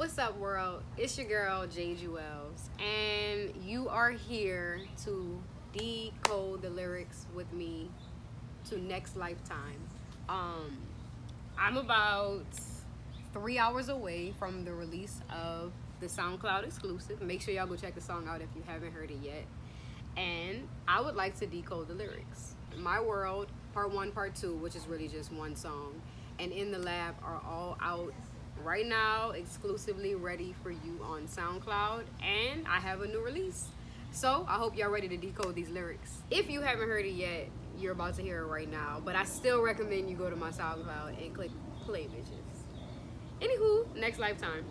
What's up, world? It's your girl Jayde Juelz, and you are here to decode the lyrics with me to Next Lifetime. I'm about 3 hours away from the release of the SoundCloud exclusive. Make sure y'all go check the song out if you haven't heard it yet. And I would like to decode the lyrics. My World, Part 1, Part 2, which is really just one song, and In the Lab are all out right now, exclusively ready for you on SoundCloud, and I have a new release. So I hope y'all ready to decode these lyrics. If you haven't heard it yet, you're about to hear it right now, but I still recommend you go to my SoundCloud and click play, bitches. Anywho, Next Lifetime.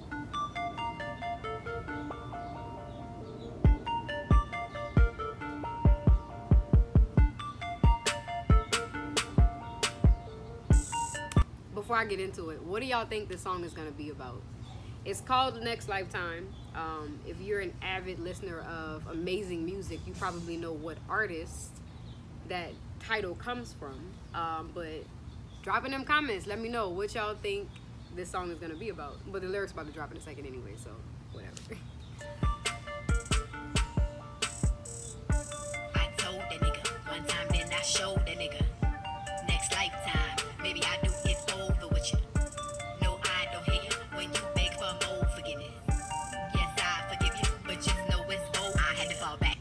Before I get into it, what do y'all think this song is gonna be about? It's called Next Lifetime. If you're an avid listener of amazing music, you probably know what artist that title comes from. But drop in them comments, let me know what y'all think this song is gonna be about. But the lyrics about to drop in a second anyway, so whatever. I told that nigga one time, then I showed that nigga. Next lifetime, maybe I do it over with you. No, I don't hate you when you beg for more forgiveness. Yes, I forgive you, but just know it's over. I had to fall back.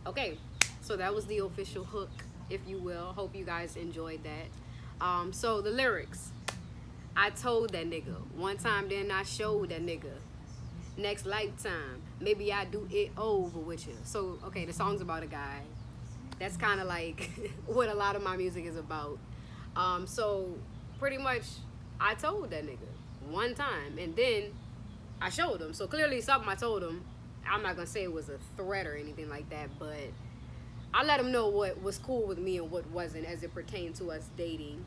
Okay, so that was the official hook, if you will. Hope you guys enjoyed that. So the lyrics. I told that nigga one time, then I showed that nigga. Next lifetime, maybe I do it over with you. So, okay, the song's about a guy. That's kind of like what a lot of my music is about. So pretty much I told that nigga one time, and then I showed him. So clearly something I told him. I'm not gonna say it was a threat or anything like that, but I let him know what was cool with me and what wasn't as it pertained to us dating.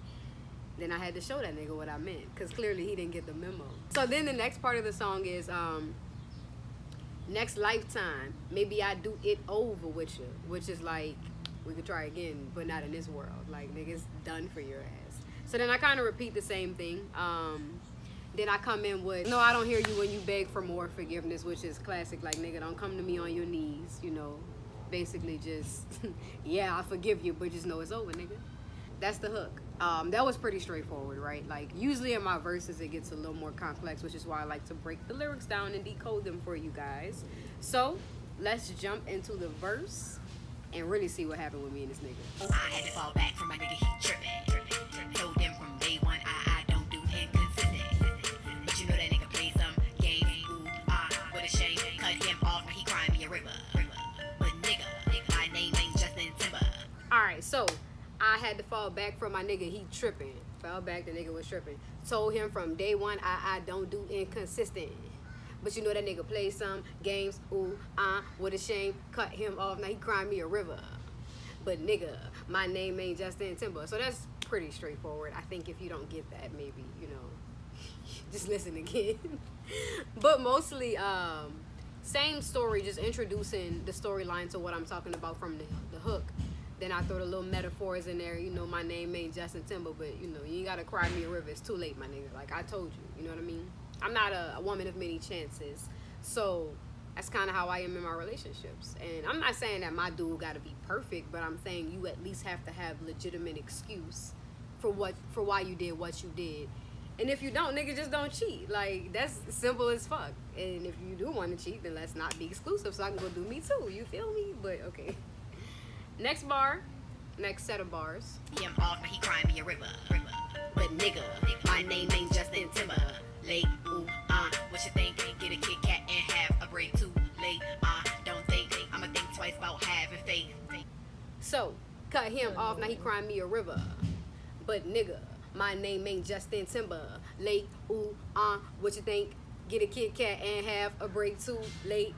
Then I had to show that nigga what I meant, because clearly he didn't get the memo. So then the next part of the song is next lifetime, maybe I do it over with you, which is like, we could try again, but not in this world. Like, niggas done for your ass. So then I kind of repeat the same thing. Then I come in with, no, I don't hear you when you beg for more forgiveness, which is classic. Like, nigga, don't come to me on your knees, you know. Basically just, yeah, I forgive you, but just know it's over, nigga. That's the hook. That was pretty straightforward, right? Like, usually in my verses, it gets a little more complex, which is why I like to break the lyrics down and decode them for you guys. So let's jump into the verse and really see what happened with me and this nigga. I had to fall back from my nigga, he trippin'. Told them from day one, I don't do inconsistent. But you know that nigga play some games, ooh, what a shame. Cut him off, he crying me a river. But nigga, my name ain't Justin Timber. Alright, so I had to fall back from my nigga, he tripping. Fell back, the nigga was tripping. Told him from day one, I don't do inconsistent. But you know that nigga play some games, ooh, what a shame. Cut him off, now he crying me a river. But nigga, my name ain't Justin Timber. So that's pretty straightforward. I think if you don't get that, maybe, you know, just listen again. But mostly, same story, just introducing the storyline to what I'm talking about from the hook. Then I throw the little metaphors in there, you know, my name ain't Justin Timber, but, you know, you ain't gotta cry me a river. It's too late, my nigga. Like, I told you, you know what I mean? I'm not a woman of many chances, so that's kind of how I am in my relationships. And I'm not saying that my dude got to be perfect, but I'm saying you at least have to have legitimate excuse for why you did what you did. And if you don't, nigga, just don't cheat. Like, that's simple as fuck. And if you do want to cheat, then let's not be exclusive, so I can go do me too. You feel me? But okay. Next bar, next set of bars. Him off, now he crying me a river. But nigga, my name ain't Justin Timber. Late, ooh, what you think? Get a Kit Kat and have a break too late. Don't think, I'ma think twice about having faith. So, cut him off, now he crying me a river. But nigga, my name ain't Justin Timber. Late, ooh, what you think? Get a Kit Kat and have a break too late.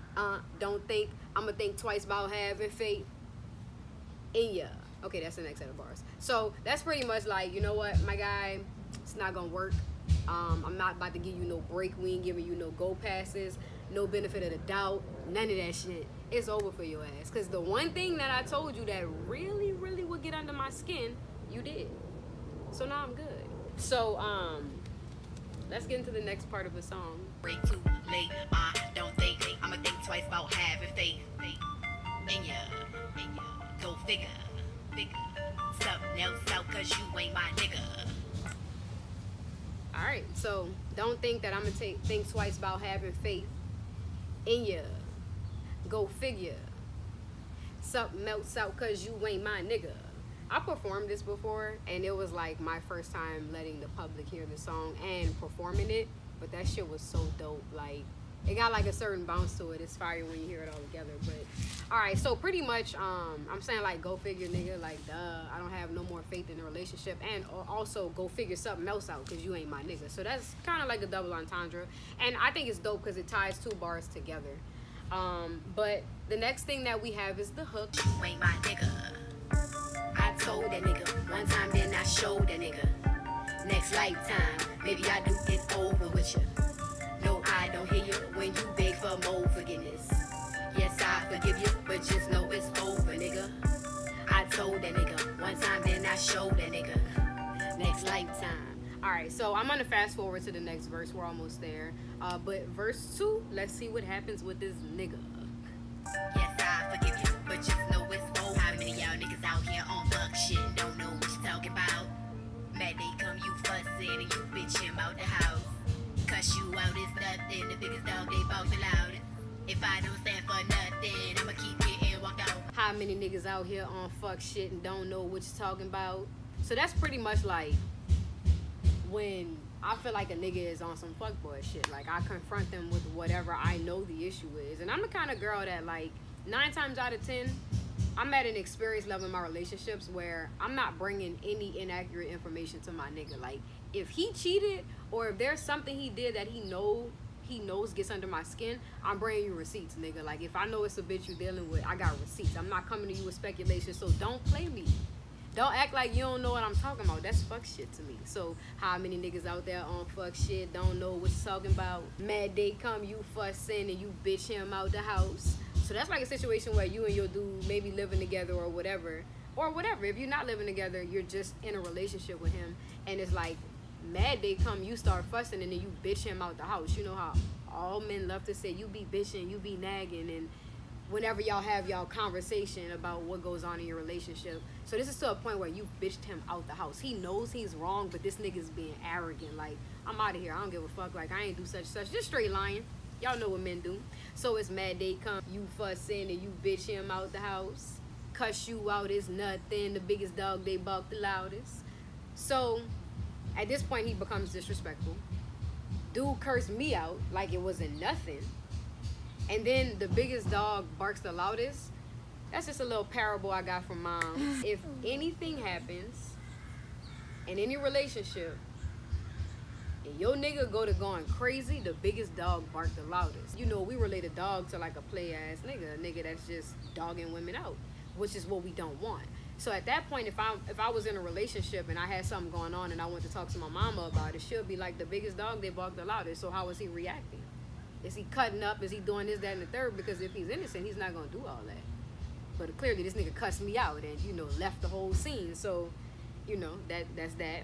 Don't think, I'ma think twice about having faith in ya. Okay, that's the next set of bars. So, that's pretty much like, you know what, my guy, it's not gonna work. I'm not about to give you no break. We ain't giving you no go passes, no benefit of the doubt, none of that shit. It's over for your ass. Because the one thing that I told you that really, really would get under my skin, you did. So now I'm good. So, let's get into the next part of the song. Break too figure. Something else out, cause you ain't my nigga. Alright, so don't think that I'm gonna think twice about having faith in ya. Go figure. Something else out, cause you ain't my nigga. I performed this before, and it was like my first time letting the public hear the song and performing it, but that shit was so dope. Like, it got like a certain bounce to it. It's fire when you hear it all together. But all right, so pretty much I'm saying, like, go figure, nigga. Like, duh, I don't have no more faith in the relationship, and also go figure something else out, because you ain't my nigga. So that's kind of like a double entendre, and I think it's dope because it ties two bars together. But the next thing that we have is the hook. You ain't my nigga. I told that nigga one time, then I showed that nigga. Next lifetime, maybe I do it over with you. No, I don't hear you when you beg for more forgiveness. Yes, I forgive you, but just know it's over, nigga. I told that nigga one time, then I showed that nigga. Next lifetime. Alright, so I'm gonna fast forward to the next verse. We're almost there. But verse 2, let's see what happens with this nigga. Yes, I forgive you, but just know it's over. How many y'all niggas out here on fuck shit and don't know what you talking about? Mad they come, you fussing and you bitch him out the house. Cuss you out is nothing, the biggest dog they bark the loudest. If I don't stand for nothing, I'ma keep getting walked out. How many niggas out here on fuck shit and don't know what you're talking about? So that's pretty much like when I feel like a nigga is on some fuckboy shit. Like, I confront them with whatever I know the issue is. And I'm the kind of girl that, like, 9 times out of 10, I'm at an experience level in my relationships where I'm not bringing any inaccurate information to my nigga. Like, if he cheated or if there's something he did that he knows gets under my skin, I'm bringing you receipts, nigga. Like, if I know it's a bitch you dealing with, I got receipts. I'm not coming to you with speculation, so don't play me. Don't act like you don't know what I'm talking about. That's fuck shit to me. So how many niggas out there on fuck shit don't know what you're talking about? Mad day come, you fussing and you bitch him out the house. So that's like a situation where you and your dude maybe living together or whatever. Or whatever. If you're not living together, you're just in a relationship with him. And it's like, mad day come, you start fussing and then you bitch him out the house. You know how all men love to say, you be bitching, you be nagging, and whenever y'all have y'all conversation about what goes on in your relationship. So this is to a point where you bitched him out the house. He knows he's wrong, but this nigga's being arrogant. Like, I'm out of here. I don't give a fuck. Like, I ain't do such. Just straight lying. Y'all know what men do. So it's mad day come, you fuss in and you bitch him out the house. Cuss you out is nothing. The biggest dog, they bark the loudest. So at this point, he becomes disrespectful. Dude cursed me out like it wasn't nothing. And then the biggest dog barks the loudest. That's just a little parable I got from mom. If anything happens in any relationship and your nigga go to going crazy, the biggest dog bark the loudest. You know, we relate a dog to like a play-ass nigga. A nigga that's just dogging women out, which is what we don't want. So at that point, if I was in a relationship and I had something going on and I went to talk to my mama about it, she'll be like, the biggest dog, they bark the loudest. So how is he reacting? Is he cutting up? Is he doing this, that, and the third? Because if he's innocent, he's not going to do all that. But clearly, this nigga cussed me out and, you know, left the whole scene. So, you know, that's that.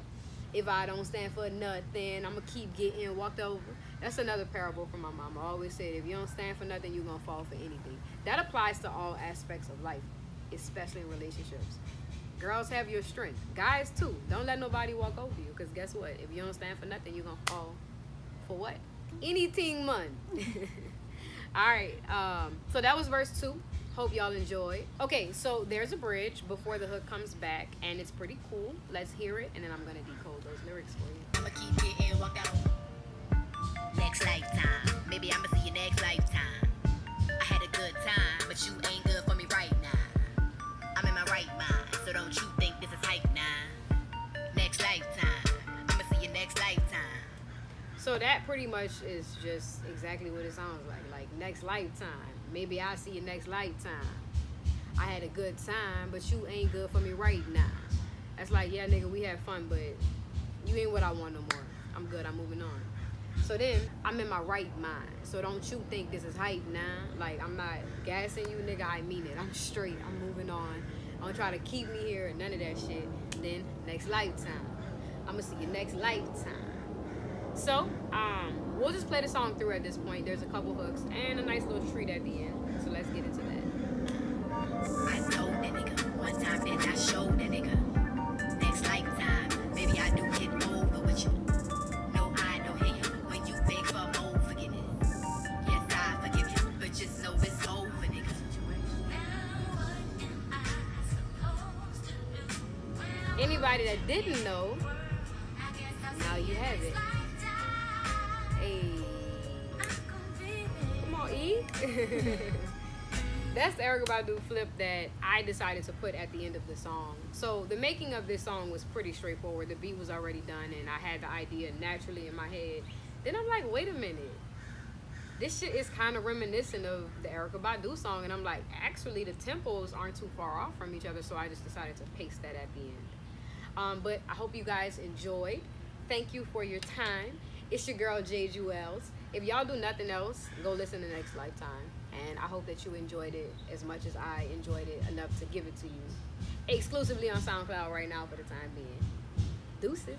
If I don't stand for nothing, I'm going to keep getting walked over. That's another parable from my mama. I always said, if you don't stand for nothing, you're going to fall for anything. That applies to all aspects of life, especially in relationships. Girls, have your strength. Guys, too. Don't let nobody walk over you. Because guess what? If you don't stand for nothing, you're going to fall for what? Anything, man. Alright, so that was verse 2. Hope y'all enjoyed. Okay, so there's a bridge before the hook comes back, and it's pretty cool. Let's hear it, and then I'm gonna decode those lyrics for you. I'ma keep getting walked out. Next lifetime, maybe I'ma see you next lifetime. I had a good time, but you ain't good for me right now. I'm in my right mind, so don't you think this is hype now? Next lifetime, I'ma see you next lifetime. So that pretty much is just exactly what it sounds like. Like, next lifetime. Maybe I'll see you next lifetime. I had a good time, but you ain't good for me right now. That's like, yeah, nigga, we had fun, but you ain't what I want no more. I'm good. I'm moving on. So then, I'm in my right mind. So don't you think this is hype now? Like, I'm not gassing you, nigga. I mean it. I'm straight. I'm moving on. Don't try to keep me here. None of that shit. Then, next lifetime. I'm going to see you next lifetime. So, we'll just play the song through at this point. There's a couple hooks and a nice little treat at the end. So let's get into that. I told that nigga one one time, then I showed the nigga. Next lifetime, maybe I do get over with you. No, I don't hate you when you beg for more forgiveness. Yes, I forgive you, but just know it's over, nigga. Anybody that didn't know, now you have it. Hey, come on, E. That's the Erykah Badu flip that I decided to put at the end of the song. So the making of this song was pretty straightforward. The beat was already done and I had the idea naturally in my head. Then I'm like, wait a minute. This shit is kind of reminiscent of the Erykah Badu song. And I'm like, actually the tempos aren't too far off from each other. So I just decided to paste that at the end. But I hope you guys enjoyed. Thank you for your time. It's your girl, Jayde Juelz. If y'all do nothing else, go listen to Next Lifetime. And I hope that you enjoyed it as much as I enjoyed it enough to give it to you. Exclusively on SoundCloud right now for the time being. Deuces.